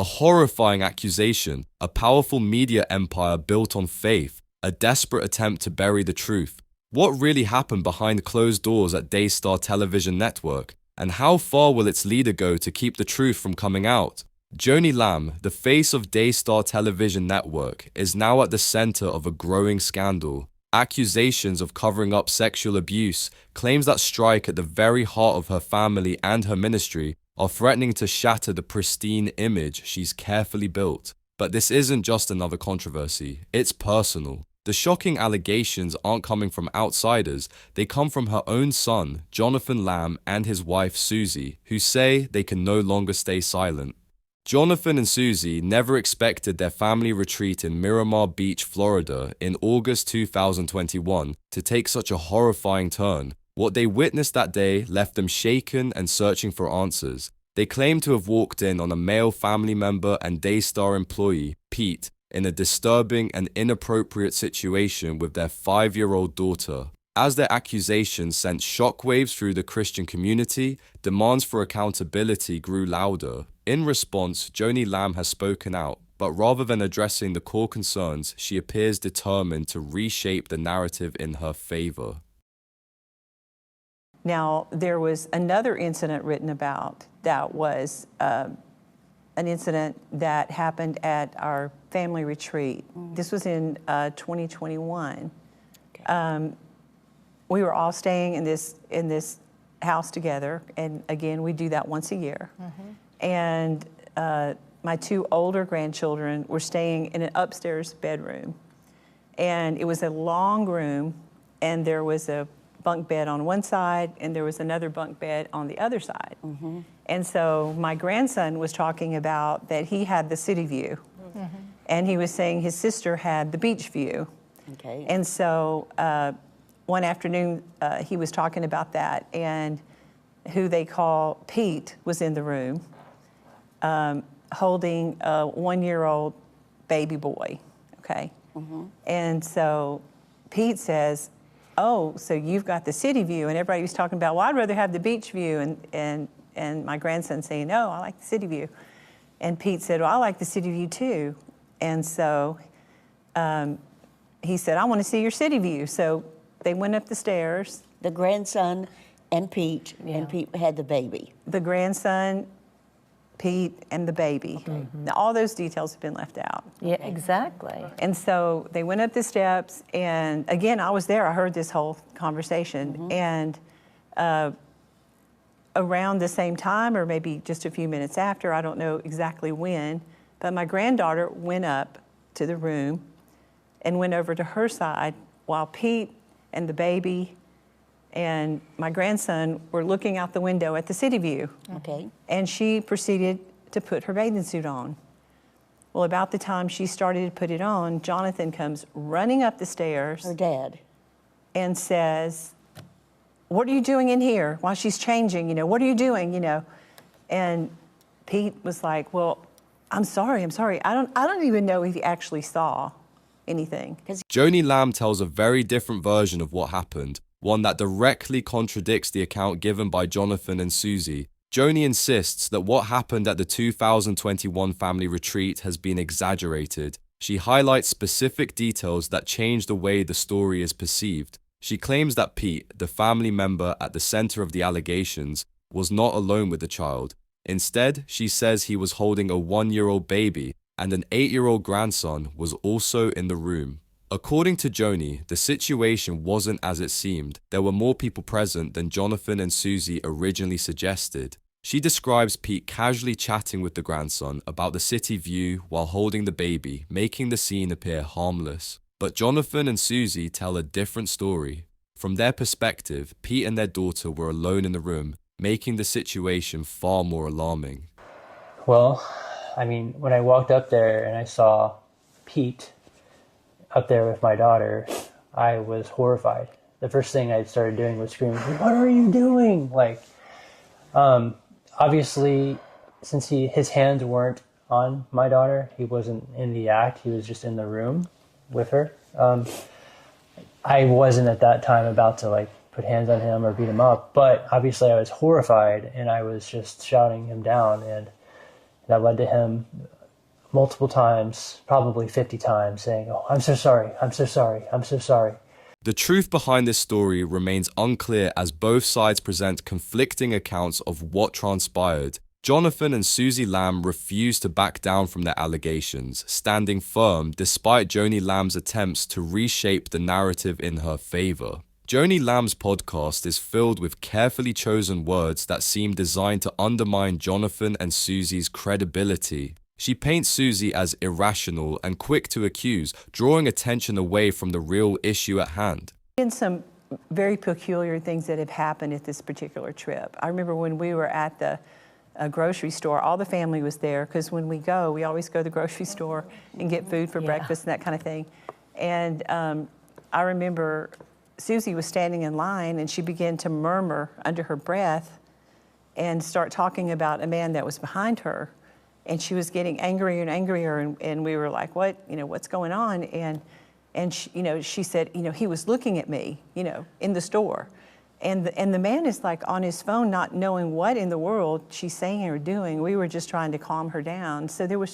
A horrifying accusation, a powerful media empire built on faith, a desperate attempt to bury the truth. What really happened behind closed doors at Daystar Television Network? And how far will its leader go to keep the truth from coming out? Joni Lamb, the face of Daystar Television Network, is now at the center of a growing scandal. Accusations of covering up sexual abuse, claims that strike at the very heart of her family and her ministry, are threatening to shatter the pristine image she's carefully built. But this isn't just another controversy, it's personal. The shocking allegations aren't coming from outsiders, they come from her own son, Joni Lamb, and his wife, Suzy, who say they can no longer stay silent. Joni and Suzy never expected their family retreat in Miramar Beach, Florida, in August 2021 to take such a horrifying turn. What they witnessed that day left them shaken and searching for answers. They claim to have walked in on a male family member and Daystar employee, Pete, in a disturbing and inappropriate situation with their 5-year-old daughter. As their accusations sent shockwaves through the Christian community, demands for accountability grew louder. In response, Joni Lamb has spoken out, but rather than addressing the core concerns, she appears determined to reshape the narrative in her favor. Now, there was another incident written about that was an incident that happened at our family retreat. This was in 2021. Okay. We were all staying in this house together, and again, we do that once a year. And my 2 older grandchildren were staying in an upstairs bedroom, and it was a long room, and there was a bunk bed on one side, and there was another bunk bed on the other side. And so my grandson was talking about that he had the city view, and he was saying his sister had the beach view. Okay. And so one afternoon he was talking about that, and who they call Pete was in the room holding a 1-year-old baby boy, okay? And so Pete says, oh, so you've got the city view, and everybody was talking about, well, I'd rather have the beach view, and my grandson saying, no, I like the city view. And Pete said, well, I like the city view too. And so he said, I want to see your city view. So they went up the stairs. The grandson and Pete, and Pete had the baby. The grandson, Pete, and the baby. Okay. Now, all those details have been left out. Yeah, exactly. And so they went up the steps, and again, I was there. I heard this whole conversation. And around the same time, or maybe just a few minutes after, I don't know exactly when, but my granddaughter went up to the room and went over to her side while Pete and the baby and my grandson were looking out the window at the city view. Okay. And she proceeded to put her bathing suit on. Well, about the time she started to put it on, Jonathan comes running up the stairs. Her dad. And says, what are you doing in here while she's changing? You know, what are you doing? You know, and Pete was like, well, I'm sorry. I don't even know if he actually saw anything. Joni Lamb tells a very different version of what happened, one that directly contradicts the account given by Joni and Suzy. Joni insists that what happened at the 2021 family retreat has been exaggerated. She highlights specific details that change the way the story is perceived. She claims that Pete, the family member at the center of the allegations, was not alone with the child. Instead, she says he was holding a 1-year-old baby, and an 8-year-old grandson was also in the room. According to Joni, the situation wasn't as it seemed. There were more people present than Joni and Suzy originally suggested. She describes Pete casually chatting with the grandson about the city view while holding the baby, making the scene appear harmless. But Joni and Suzy tell a different story. From their perspective, Pete and their daughter were alone in the room, making the situation far more alarming. Well, I mean, when I walked up there and I saw Pete up there with my daughter, I was horrified. The first thing I started doing was screaming, what are you doing? Like, obviously, since his hands weren't on my daughter, he wasn't in the act, he was just in the room with her. I wasn't at that time about to like put hands on him or beat him up, but obviously I was horrified and I was just shouting him down, and that led to him multiple times, probably 50 times, saying, "Oh, I'm so sorry, I'm so sorry, I'm so sorry." The truth behind this story remains unclear as both sides present conflicting accounts of what transpired. Jonathan and Suzy Lamb refused to back down from their allegations, standing firm despite Joni Lamb's attempts to reshape the narrative in her favor. Joni Lamb's podcast is filled with carefully chosen words that seem designed to undermine Jonathan and Suzy's credibility. She paints Suzy as irrational and quick to accuse, drawing attention away from the real issue at hand. Been some very peculiar things that have happened at this particular trip. I remember when we were at the grocery store, all the family was there, because when we go, we always go to the grocery store and get food for breakfast and that kind of thing. And I remember Suzy was standing in line and she began to murmur under her breath and start talking about a man that was behind her. And she was getting angrier and angrier, and we were like, "What? What's going on?" And she, she said, "He was looking at me, in the store," and the man is like on his phone, not knowing what in the world she's saying or doing. We were just trying to calm her down. So it was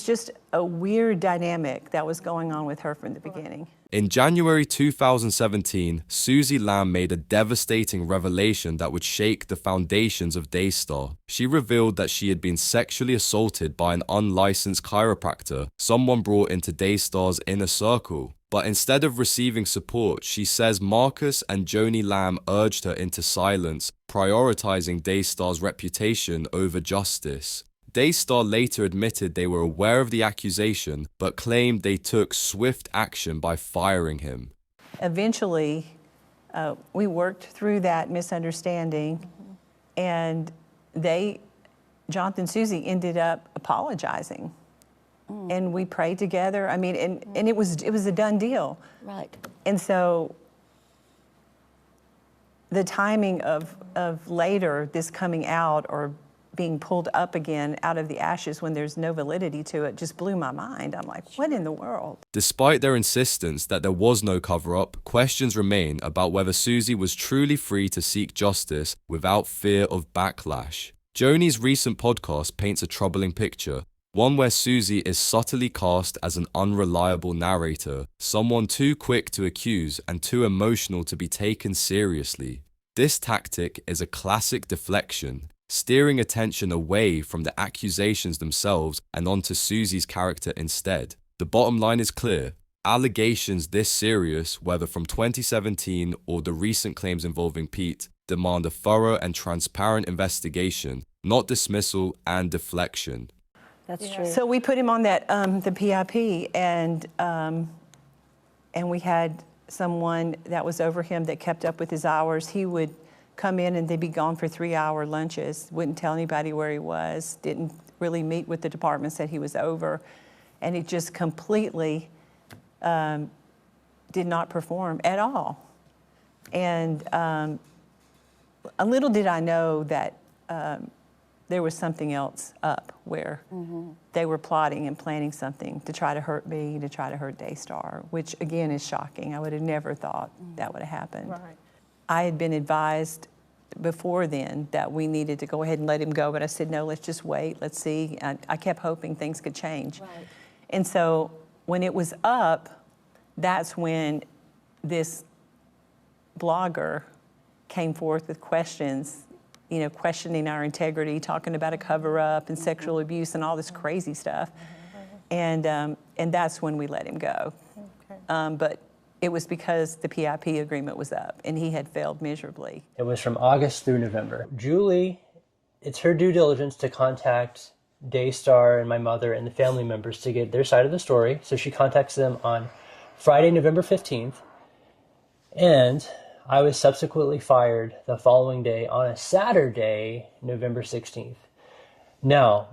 just a weird dynamic that was going on with her from the beginning. In January 2017, Suzy Lamb made a devastating revelation that would shake the foundations of Daystar. She revealed that she had been sexually assaulted by an unlicensed chiropractor, someone brought into Daystar's inner circle. But instead of receiving support, she says Marcus and Joni Lamb urged her into silence, prioritizing Daystar's reputation over justice. Daystar later admitted they were aware of the accusation, but claimed they took swift action by firing him. Eventually, we worked through that misunderstanding, and Jonathan and Suzy ended up apologizing. And we prayed together. I mean, and it was a done deal. Right. And so the timing of later this coming out or being pulled up again out of the ashes when there's no validity to it just blew my mind. I'm like, what in the world? Despite their insistence that there was no cover-up, questions remain about whether Suzy was truly free to seek justice without fear of backlash. Joni's recent podcast paints a troubling picture, one where Suzy is subtly cast as an unreliable narrator, someone too quick to accuse and too emotional to be taken seriously. This tactic is a classic deflection, steering attention away from the accusations themselves and onto Suzy's character instead. The bottom line is clear. Allegations this serious, whether from 2017 or the recent claims involving Pete, demand a thorough and transparent investigation, not dismissal and deflection. That's true. So we put him on that the PIP, and we had someone that was over him that kept up with his hours. He would come in and they'd be gone for 3-hour lunches, wouldn't tell anybody where he was, didn't really meet with the departments that he was over, and he just completely did not perform at all. And a little did I know that there was something else up where they were plotting and planning something to try to hurt me, to try to hurt Daystar, which again is shocking. I would have never thought that would have happened. Right. I had been advised before then that we needed to go ahead and let him go, but I said, no, let's just wait, let's see. I kept hoping things could change. Right. And so when it was up, that's when this blogger came forth with questions, questioning our integrity, talking about a cover-up and sexual abuse and all this crazy stuff. And that's when we let him go. Okay. But it was because the PIP agreement was up and he had failed miserably. It was from August through November. Julie, it's her due diligence to contact Daystar and my mother and the family members to get their side of the story. So she contacts them on Friday, November 15th. And I was subsequently fired the following day on a Saturday, November 16th. Now,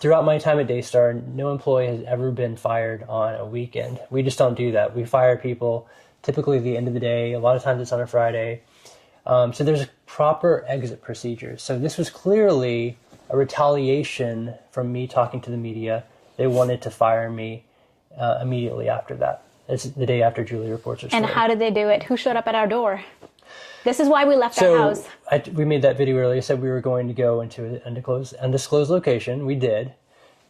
throughout my time at Daystar, no employee has ever been fired on a weekend. We just don't do that. We fire people typically at the end of the day. A lot of times it's on a Friday. So there's proper exit procedures. So this was clearly a retaliation from me talking to the media. They wanted to fire me immediately after that. It's the day after Julie reports her story. And how did they do it? Who showed up at our door? This is why we left our house. We made that video earlier. I said we were going to go into an undisclosed location. We did.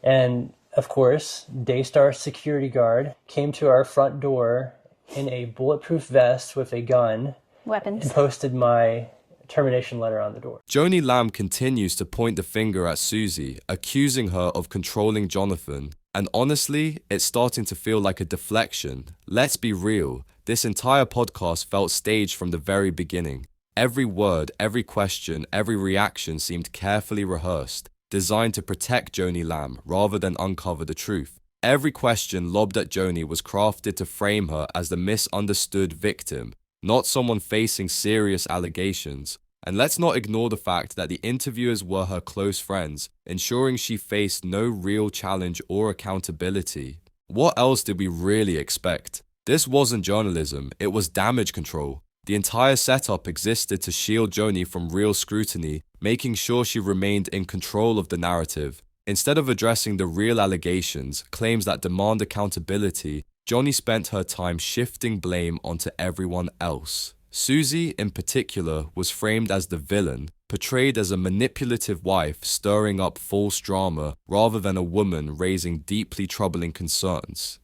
And of course, Daystar security guard came to our front door in a bulletproof vest with a gun Weapons. and posted my termination letter on the door. Joni Lamb continues to point the finger at Suzy, accusing her of controlling Jonathan. And honestly, it's starting to feel like a deflection. Let's be real, this entire podcast felt staged from the very beginning. Every word, every question, every reaction seemed carefully rehearsed, designed to protect Joni Lamb rather than uncover the truth. Every question lobbed at Joni was crafted to frame her as the misunderstood victim, not someone facing serious allegations. And let's not ignore the fact that the interviewers were her close friends, ensuring she faced no real challenge or accountability. What else did we really expect? This wasn't journalism, it was damage control. The entire setup existed to shield Joni from real scrutiny, making sure she remained in control of the narrative. Instead of addressing the real allegations, claims that demand accountability, Joni spent her time shifting blame onto everyone else. Suzy, in particular, was framed as the villain, portrayed as a manipulative wife stirring up false drama rather than a woman raising deeply troubling concerns.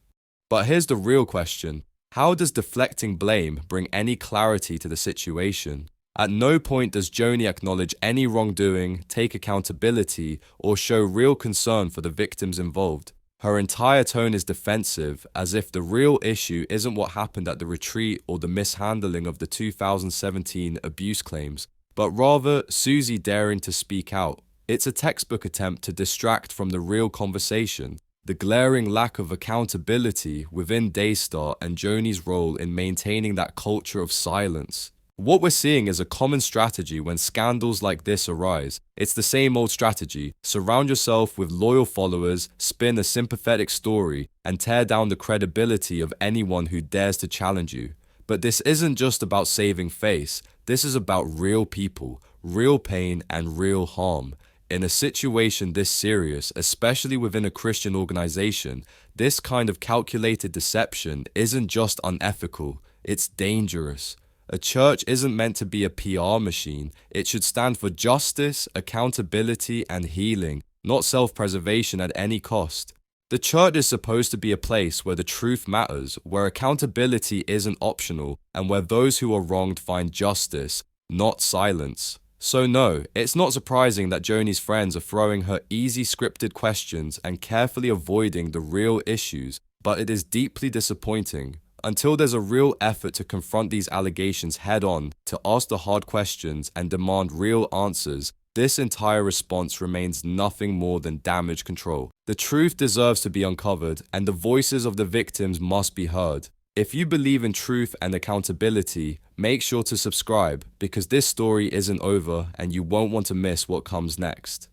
But here's the real question. How does deflecting blame bring any clarity to the situation? At no point does Joni acknowledge any wrongdoing, take accountability, or show real concern for the victims involved. Her entire tone is defensive, as if the real issue isn't what happened at the retreat or the mishandling of the 2017 abuse claims, but rather Suzy daring to speak out. It's a textbook attempt to distract from the real conversation, the glaring lack of accountability within Daystar and Joni's role in maintaining that culture of silence. What we're seeing is a common strategy when scandals like this arise. It's the same old strategy. Surround yourself with loyal followers, spin a sympathetic story, and tear down the credibility of anyone who dares to challenge you. But this isn't just about saving face. This is about real people, real pain, and real harm. In a situation this serious, especially within a Christian organization, this kind of calculated deception isn't just unethical, it's dangerous. A church isn't meant to be a PR machine. It should stand for justice, accountability, and healing, not self-preservation at any cost. The church is supposed to be a place where the truth matters, where accountability isn't optional, and where those who are wronged find justice, not silence. So no, it's not surprising that Joni's friends are throwing her easy scripted questions and carefully avoiding the real issues, but it is deeply disappointing. Until there's a real effort to confront these allegations head-on, to ask the hard questions and demand real answers, this entire response remains nothing more than damage control. The truth deserves to be uncovered, and the voices of the victims must be heard. If you believe in truth and accountability, make sure to subscribe, because this story isn't over and you won't want to miss what comes next.